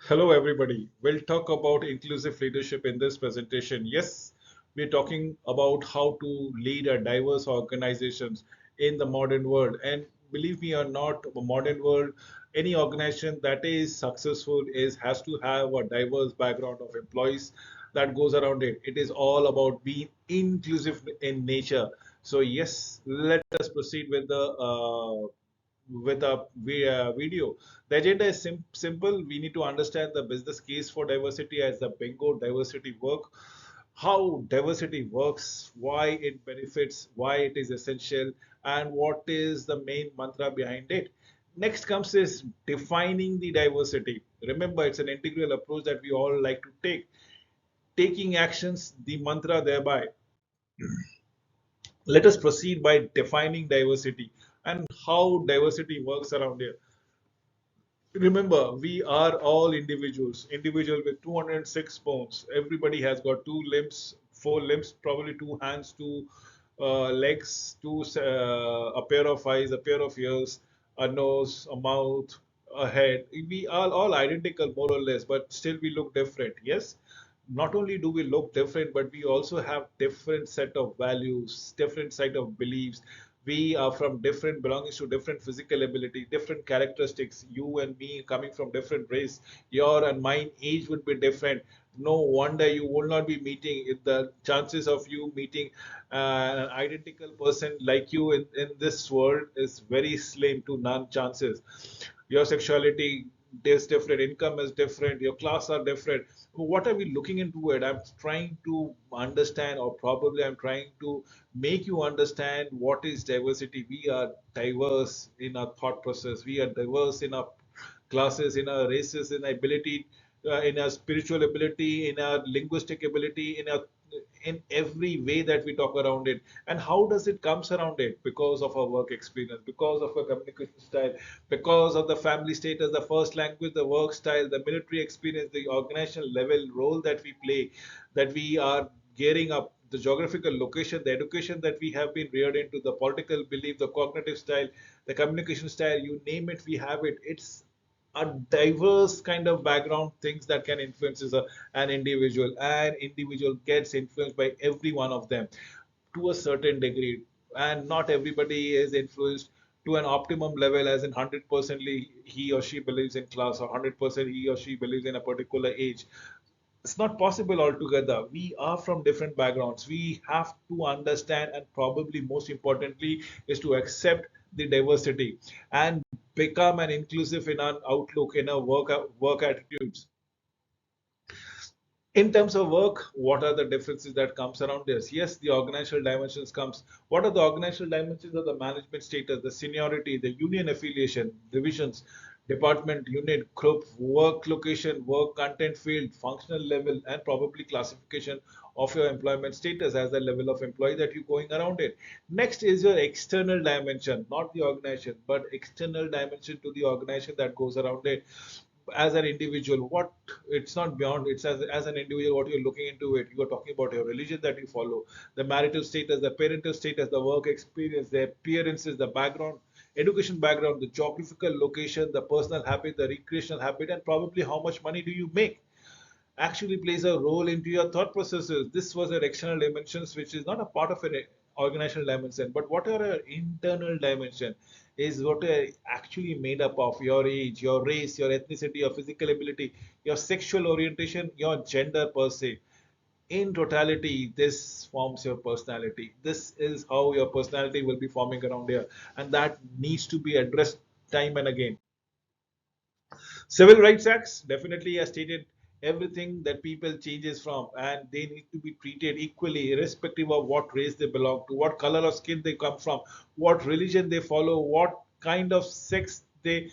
Hello, everybody. We'll talk about inclusive leadership in this presentation. Yes, we're talking about how to lead a diverse organizations in the modern world. And believe me or not, the modern world, any organization that is successful is has to have a diverse background of employees that goes around it. It is all about being inclusive in nature. So yes, let us proceed with a video. The agenda is simple. We need to understand the business case for diversity as the bingo diversity work, how diversity works, why it benefits, why it is essential, and what is the main mantra behind it. Next comes is defining the diversity. Remember, it's an integral approach that we all like to take. Taking actions, the mantra thereby. Let us proceed by defining diversity and how diversity works around here. Remember, we are all individuals. Individual with 206 bones. Everybody has got two limbs, four limbs, probably two hands, two legs, a pair of eyes, a pair of ears, a nose, a mouth, a head. We are all identical, more or less, but still we look different. Yes. Not only do we look different, but we also have different set of values, different set of beliefs. We are from different belongings to different physical ability, different characteristics. You and me coming from different race, your and mine age would be different. No wonder you will not be meeting. If the chances of you meeting an identical person like you in this world is very slim to none chances. Your sexuality is different, income is different, your class are different. What are we looking into it? I'm trying to understand, or probably I'm trying to make you understand what is diversity. We are diverse in our thought process, we are diverse in our classes, in our races, in our ability, in our spiritual ability, in our linguistic ability, in every way that we talk around it. And how does it comes around it? Because of our work experience, because of our communication style, because of the family status, the first language, the work style, the military experience, the organizational level role that we play, that we are gearing up, the geographical location, the education that we have been reared into, the political belief, the cognitive style, the communication style, you name it, we have it. It's a diverse kind of background things that can influence an individual, and individual gets influenced by every one of them to a certain degree, and not everybody is influenced to an optimum level, as in 100% he or she believes in class, or 100% he or she believes in a particular age. It's not possible altogether. We are from different backgrounds. We have to understand, and probably most importantly, is to accept the diversity and become an inclusive in our outlook, in our work attitudes. In terms of work, what are the differences that comes around this? Yes, the organizational dimensions comes. What are the organizational dimensions of the management status, the seniority, the union affiliation, divisions, department, unit, group, work location, work content field, functional level, and probably classification of your employment status as the level of employee that you're going around it. Next is your external dimension, not the organization, but external dimension to the organization that goes around it. As an individual, what, it's not beyond, it's as an individual what you're looking into it. You're talking about your religion that you follow, the marital status, the parental status, the work experience, the appearances, the background, education background, the geographical location, the personal habit, the recreational habit, and probably how much money do you make actually plays a role into your thought processes. This was an external dimensions, which is not a part of an organizational dimension, but what are an internal dimension is what are actually made up of your age, your race, your ethnicity, your physical ability, your sexual orientation, your gender per se. In totality, this forms your personality. This is how your personality will be forming around here, and that needs to be addressed time and again. Civil Rights Acts definitely has stated everything that people changes from, and they need to be treated equally, irrespective of what race they belong to, what color of skin they come from, what religion they follow, what kind of sex they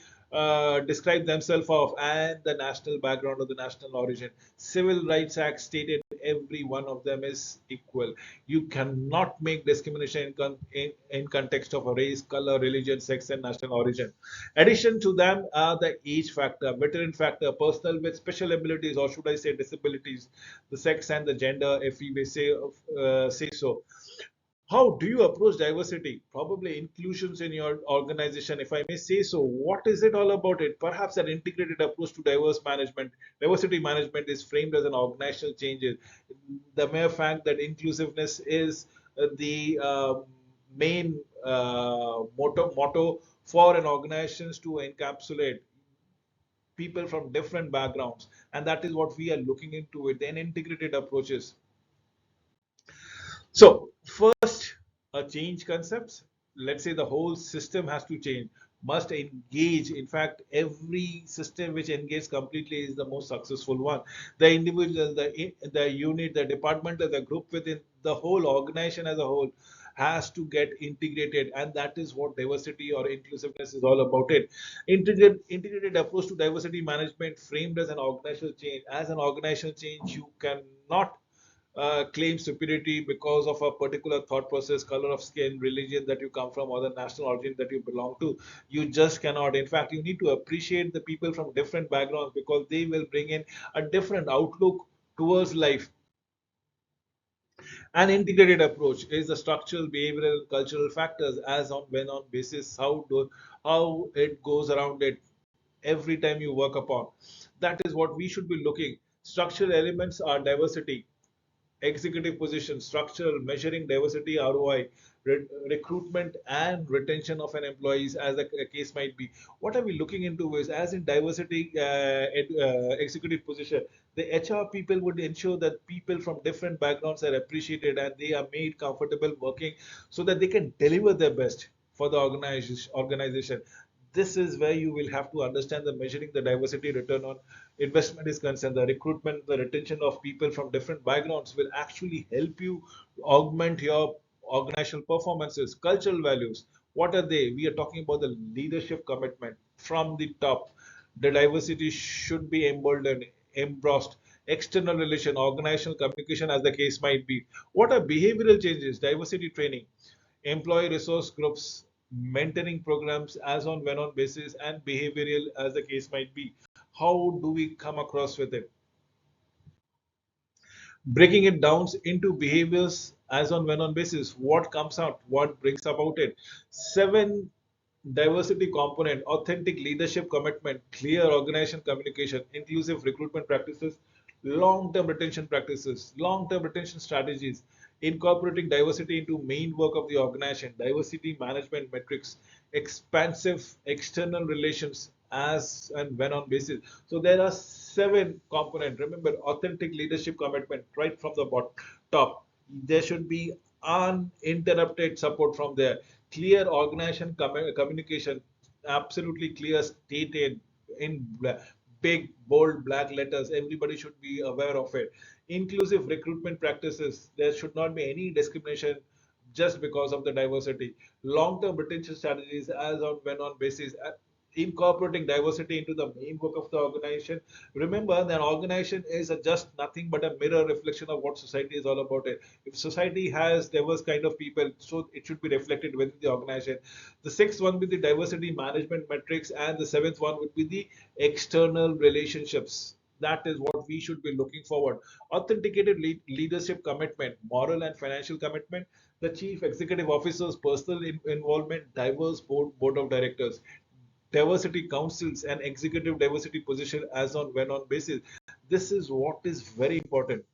describe themselves of, and the national background or the national origin. Civil Rights Act stated every one of them is equal. You cannot make discrimination in context of a race, color, religion, sex, and national origin. Addition to them are the age factor, veteran factor, personal with special abilities, or should I say disabilities, the sex and the gender, if we may say so. How do you approach diversity? Probably inclusions in your organization, if I may say so. What is it all about it? Perhaps an integrated approach to diversity management is framed as an organizational change. The mere fact that inclusiveness is the main motto for an organization to encapsulate people from different backgrounds, and that is what we are looking into with an integrated approaches. So first, a change concepts. Let's say the whole system has to change, must engage. In fact, every system which engages completely is the most successful one. The individual, the unit, the department, the group within the whole organization as a whole has to get integrated, and that is what diversity or inclusiveness is all about. It integrated approach to diversity management framed as an organizational change. As an organizational change, you cannot claim superiority because of a particular thought process, color of skin, religion that you come from, or the national origin that you belong to. You just cannot. In fact, you need to appreciate the people from different backgrounds because they will bring in a different outlook towards life. An integrated approach is the structural, behavioral, cultural factors as on when on basis how it goes around it every time you work upon. That is what we should be looking. Structural elements are diversity, executive position, structural, measuring diversity, ROI, recruitment and retention of an employees as a case might be. What are we looking into is as in diversity executive position, the HR people would ensure that people from different backgrounds are appreciated and they are made comfortable working so that they can deliver their best for the organization. This is where you will have to understand the measuring the diversity return on investment is concerned. The recruitment, the retention of people from different backgrounds will actually help you augment your organizational performances. Cultural values, what are they? We are talking about the leadership commitment from the top. The diversity should be emboldened, embossed. External relation, organizational communication, as the case might be. What are behavioral changes? Diversity training, employee resource groups, mentoring programs as on when on basis, and behavioral as the case might be. How do we come across with it? Breaking it down into behaviors as on when on basis, what comes out, what brings about it. Seven diversity component, authentic leadership commitment, clear organization communication, inclusive recruitment practices, long-term retention practices, long-term retention strategies, incorporating diversity into main work of the organization, diversity management metrics, expansive external relations as and when on basis. So there are seven components. Remember, authentic leadership commitment right from the bottom, top. There should be uninterrupted support from there. Clear organization communication, absolutely clear, stated in big, bold, black letters. Everybody should be aware of it. Inclusive recruitment practices. There should not be any discrimination just because of the diversity. Long-term retention strategies as on when on basis. Incorporating diversity into the main work of the organization. Remember, that organization is just nothing but a mirror reflection of what society is all about. It. If society has diverse kind of people, so it should be reflected within the organization. The sixth one would be the diversity management metrics, and the seventh one would be the external relationships. That is what we should be looking forward. Authenticated leadership commitment, moral and financial commitment, the chief executive officer's personal involvement, diverse board of directors, diversity councils and executive diversity position as on when on basis. This is what is very important.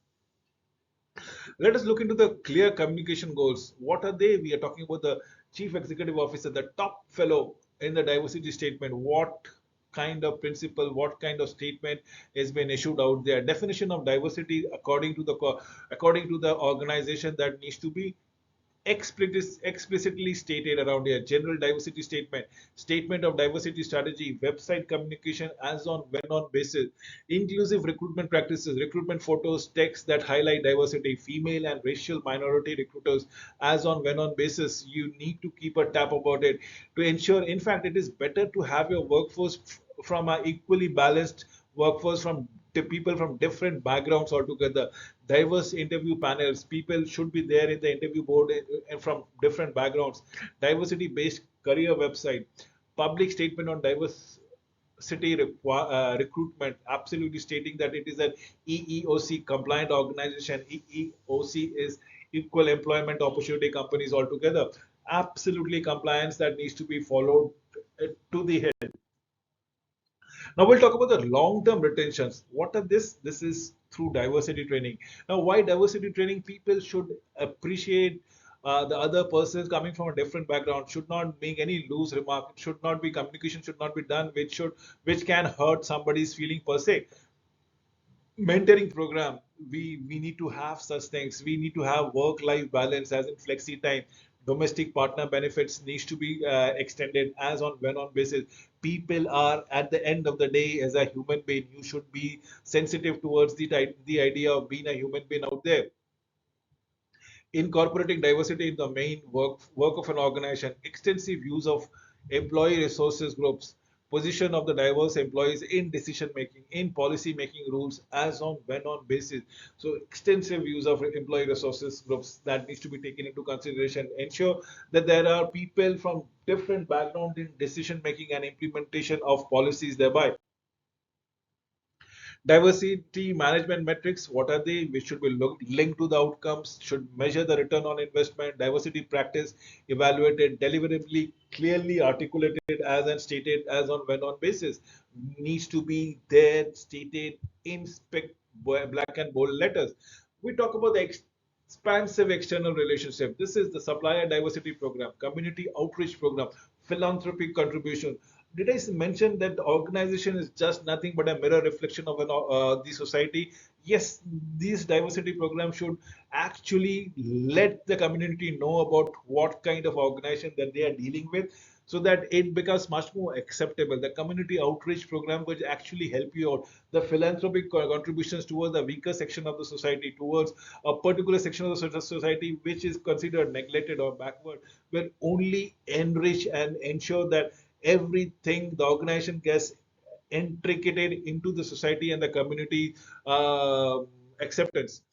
Let us look into the clear communication goals. What are they? We are talking about the chief executive officer, the top fellow in the diversity statement. What kind of principle, what kind of statement has been issued out there? Definition of diversity according to the organization that needs to be explicitly stated around here. General diversity statement, statement of diversity strategy, website communication as on when on basis, inclusive recruitment practices, recruitment photos, text that highlight diversity, female and racial minority recruiters as on when on basis. You need to keep a tap about it to ensure. In fact, it is better to have your workforce from a equally balanced workforce from people from different backgrounds altogether. Diverse interview panels, people should be there in the interview board and from different backgrounds. Diversity based career website, public statement on diversity recruitment, absolutely stating that it is an EEOC compliant organization. EEOC is equal employment opportunity companies altogether. Absolutely compliance that needs to be followed to the head. Now we'll talk about the long-term retentions. What are this? This is through diversity training. Now, why diversity training? People should appreciate the other persons coming from a different background. Should not make any loose remark. Should not be communication. Should not be done which can hurt somebody's feeling per se. Mentoring program, we need to have such things. We need to have work life balance, as in flexi time. Domestic partner benefits needs to be extended as on when on basis. People are, at the end of the day, as a human being, you should be sensitive towards the idea of being a human being out there. Incorporating diversity in the main work of an organization, extensive use of employee resources groups, position of the diverse employees in decision making, in policy making rules as on when on basis. So extensive use of employee resources groups that needs to be taken into consideration. Ensure that there are people from different background in decision making and implementation of policies thereby. Diversity management metrics, what are they? Which should be linked to the outcomes, should measure the return on investment. Diversity practice evaluated, deliverably, clearly articulated as and stated as on when on basis. Needs to be there, stated in black and bold letters. We talk about the expansive external relationship. This is the supplier diversity program, community outreach program, philanthropic contribution. Did I mention that the organization is just nothing but a mirror reflection of the society? Yes, these diversity programs should actually let the community know about what kind of organization that they are dealing with, so that it becomes much more acceptable. The community outreach program will actually help you out. The philanthropic contributions towards the weaker section of the society, towards a particular section of the society which is considered neglected or backward, will only enrich and ensure that everything the organization gets intricated into the society and the community acceptance.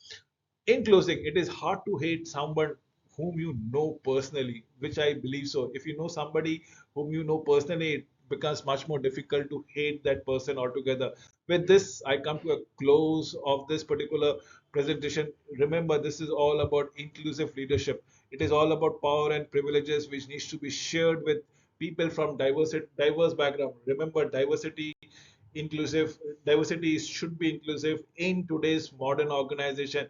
In closing, it is hard to hate someone whom you know personally, which I believe so. If you know somebody whom you know personally, it becomes much more difficult to hate that person altogether. With this, I come to a close of this particular presentation. Remember, this is all about inclusive leadership. It is all about power and privileges which needs to be shared with people from diverse background. Remember, diversity should be inclusive in today's modern organization.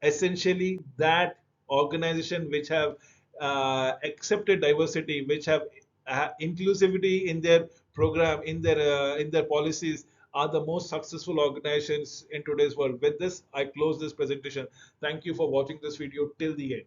Essentially, that organization which have accepted diversity, which have inclusivity in their program, in their policies, are the most successful organizations in today's world. With this, I close this presentation. Thank you for watching this video till the end.